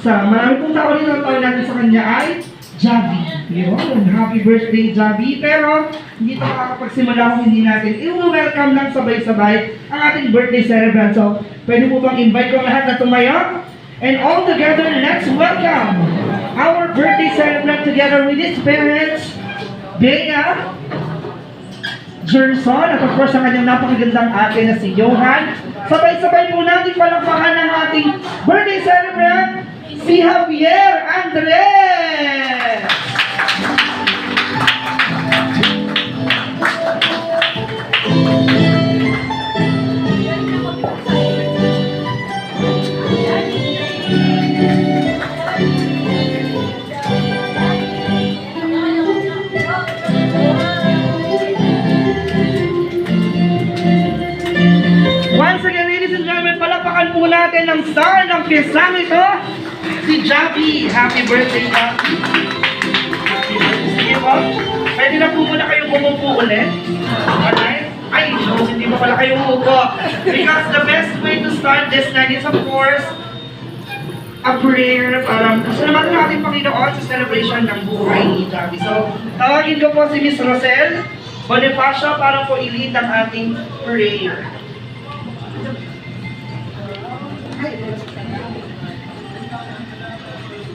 sa marami pong tao rin ang tawag natin sa kanya ay Javi. Yun, happy birthday Javi. Pero hindi ito makakapagsimula kung hindi natin i-welcome lang sabay-sabay ang ating birthday celebrant. So, pwede po bang invite ko lahat na tumayo? And all together, let's welcome our birthday celebrant together with his parents, Bea, Gerson, at of course ang kanyang napakagandang ate na si Johan. Sabay-sabay po natin palakpakan ng ating birthday celebrant, si Javier Andres! Once again, ladies and gentlemen, palakpakan po natin ang star ng pisang ito, si Javi. Happy birthday, Javi. Happy birthday. Sige po. Pwede na po muna kayong umupo ulit. Alright? Ay, no, hindi pa pala kayo umupo. Because the best way to start this night is, of course, a prayer. Salamatan natin Panginoon sa celebration ng buhay ni Javi. So, tawagin ko po si Miss Rosel Bonifacio para po i-lead ang ating prayer.